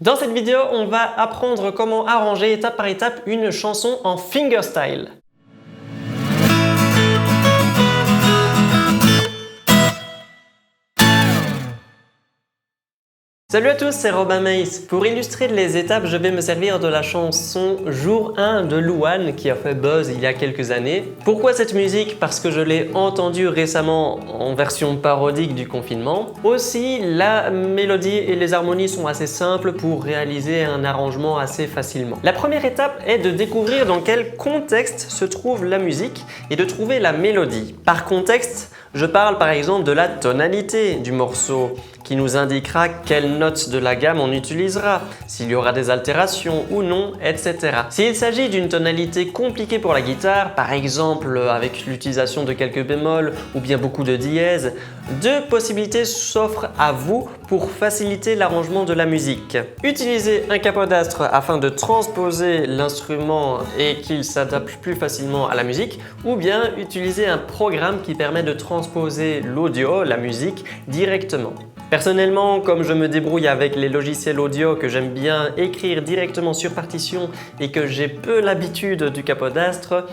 Dans cette vidéo, on va apprendre comment arranger étape par étape une chanson en fingerstyle. Salut à tous, c'est Robin Maïs. Pour illustrer les étapes, je vais me servir de la chanson Jour 1 de Louane qui a fait buzz il y a quelques années. Pourquoi cette musique? Parce que je l'ai entendue récemment en version parodique du confinement. Aussi, la mélodie et les harmonies sont assez simples pour réaliser un arrangement assez facilement. La première étape est de découvrir dans quel contexte se trouve la musique et de trouver la mélodie. Par contexte, je parle par exemple de la tonalité du morceau qui nous indiquera quelle note de la gamme on utilisera, s'il y aura des altérations ou non, etc. S'il s'agit d'une tonalité compliquée pour la guitare, par exemple avec l'utilisation de quelques bémols ou bien beaucoup de dièses, deux possibilités s'offrent à vous pour faciliter l'arrangement de la musique. Utilisez un capodastre afin de transposer l'instrument et qu'il s'adapte plus facilement à la musique, ou bien utiliser un programme qui permet de transposer l'audio, la musique, directement. Personnellement, comme je me débrouille avec les logiciels audio que j'aime bien écrire directement sur partition et que j'ai peu l'habitude du capodastre,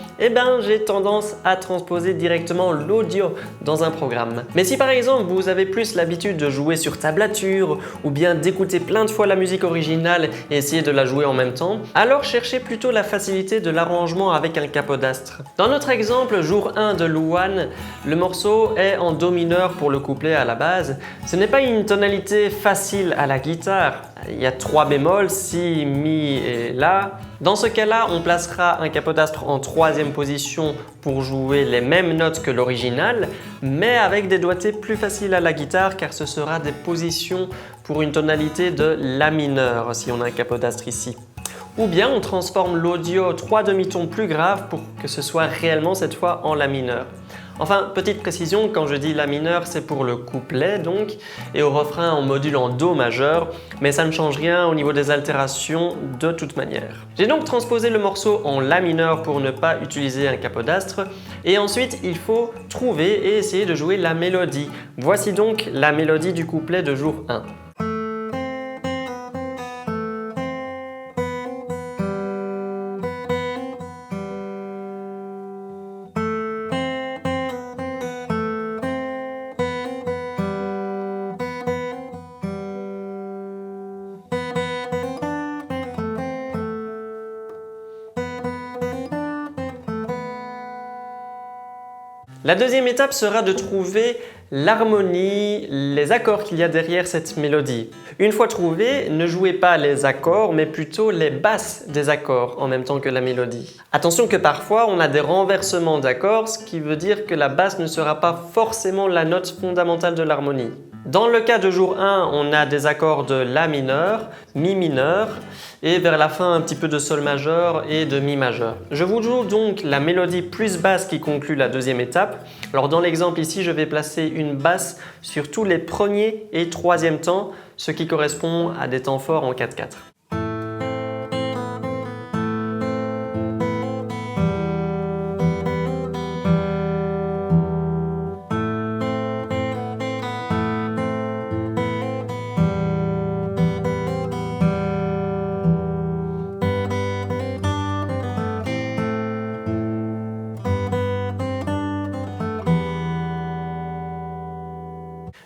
j'ai tendance à transposer directement l'audio dans un programme. Mais si par exemple vous avez plus l'habitude de jouer sur tablature ou bien d'écouter plein de fois la musique originale et essayer de la jouer en même temps, alors cherchez plutôt la facilité de l'arrangement avec un capodastre. Dans notre exemple, Jour 1 de Louane, le morceau est en Do mineur pour le couplet à la base. Ce n'est pas une tonalité facile à la guitare. Il y a 3 bémols, Si, Mi et La. Dans ce cas-là, on placera un capodastre en 3e position pour jouer les mêmes notes que l'original, mais avec des doigtés plus faciles à la guitare car ce sera des positions pour une tonalité de La mineur si on a un capodastre ici. Ou bien on transforme l'audio 3 demi-tons plus grave pour que ce soit réellement cette fois en La mineur. Enfin, petite précision, quand je dis La mineur, c'est pour le couplet donc, et au refrain on module en Do majeur, mais ça ne change rien au niveau des altérations de toute manière. J'ai donc transposé le morceau en La mineur pour ne pas utiliser un capodastre, et ensuite il faut trouver et essayer de jouer la mélodie. Voici donc la mélodie du couplet de Jour 1. La deuxième étape sera de trouver l'harmonie, les accords qu'il y a derrière cette mélodie. Une fois trouvé, ne jouez pas les accords, mais plutôt les basses des accords en même temps que la mélodie. Attention que parfois on a des renversements d'accords, ce qui veut dire que la basse ne sera pas forcément la note fondamentale de l'harmonie. Dans le cas de Jour 1, on a des accords de La mineur, Mi mineur et vers la fin un petit peu de Sol majeur et de Mi majeur. Je vous joue donc la mélodie plus basse qui conclut la deuxième étape. Alors dans l'exemple ici, je vais placer une basse sur tous les premiers et 3e temps, ce qui correspond à des temps forts en 4/4.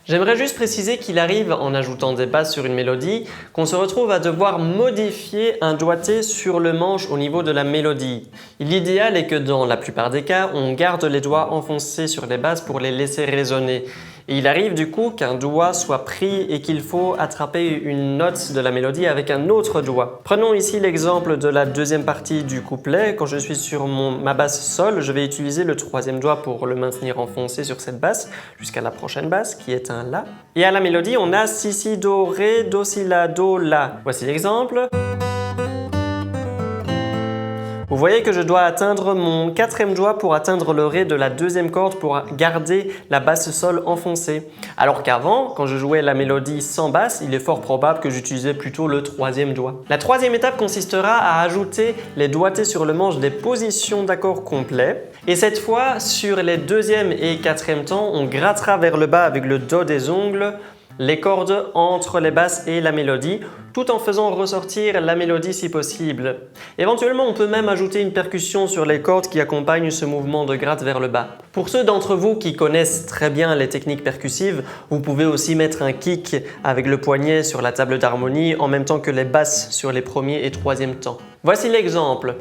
J'aimerais juste préciser qu'il arrive, en ajoutant des basses sur une mélodie, qu'on se retrouve à devoir modifier un doigté sur le manche au niveau de la mélodie. L'idéal est que dans la plupart des cas, on garde les doigts enfoncés sur les basses pour les laisser résonner. Et il arrive du coup qu'un doigt soit pris et qu'il faut attraper une note de la mélodie avec un autre doigt. Prenons ici l'exemple de la deuxième partie du couplet. Quand je suis sur ma basse Sol, je vais utiliser le 3e doigt pour le maintenir enfoncé sur cette basse jusqu'à la prochaine basse qui est un La. Et à la mélodie, on a Si, Si, Do, Ré, Do, Si, La, Do, La. Voici l'exemple. Vous voyez que je dois atteindre mon 4e doigt pour atteindre le Ré de la 2e corde pour garder la basse Sol enfoncée. Alors qu'avant, quand je jouais la mélodie sans basse, il est fort probable que j'utilisais plutôt le 3e doigt. La 3e étape consistera à ajouter les doigtés sur le manche des positions d'accords complets. Et cette fois, sur les 2e et 4e temps, on grattera vers le bas avec le dos des ongles les cordes entre les basses et la mélodie, tout en faisant ressortir la mélodie si possible. Éventuellement, on peut même ajouter une percussion sur les cordes qui accompagnent ce mouvement de gratte vers le bas. Pour ceux d'entre vous qui connaissent très bien les techniques percussives, vous pouvez aussi mettre un kick avec le poignet sur la table d'harmonie en même temps que les basses sur les premiers et troisièmes temps. Voici l'exemple.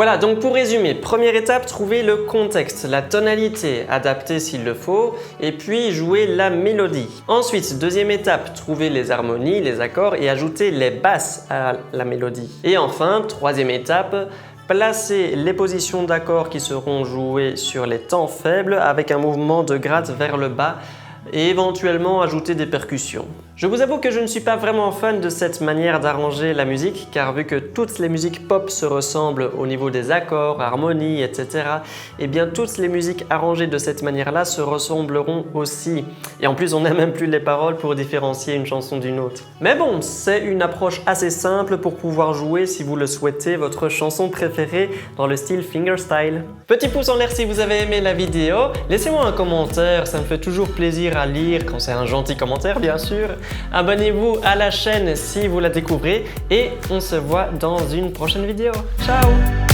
Voilà, donc pour résumer, première étape, trouver le contexte, la tonalité, adapter s'il le faut, et puis jouer la mélodie. Ensuite, deuxième étape, trouver les harmonies, les accords et ajouter les basses à la mélodie. Et enfin, troisième étape, placer les positions d'accords qui seront jouées sur les temps faibles avec un mouvement de gratte vers le bas et éventuellement ajouter des percussions. Je vous avoue que je ne suis pas vraiment fan de cette manière d'arranger la musique car vu que toutes les musiques pop se ressemblent au niveau des accords, harmonies, etc. et bien toutes les musiques arrangées de cette manière-là se ressembleront aussi. Et en plus on n'a même plus les paroles pour différencier une chanson d'une autre. Mais bon, c'est une approche assez simple pour pouvoir jouer si vous le souhaitez votre chanson préférée dans le style fingerstyle. Petit pouce en l'air si vous avez aimé la vidéo, laissez-moi un commentaire, ça me fait toujours plaisir à lire quand c'est un gentil commentaire bien sûr. Abonnez-vous à la chaîne si vous la découvrez et on se voit dans une prochaine vidéo. Ciao!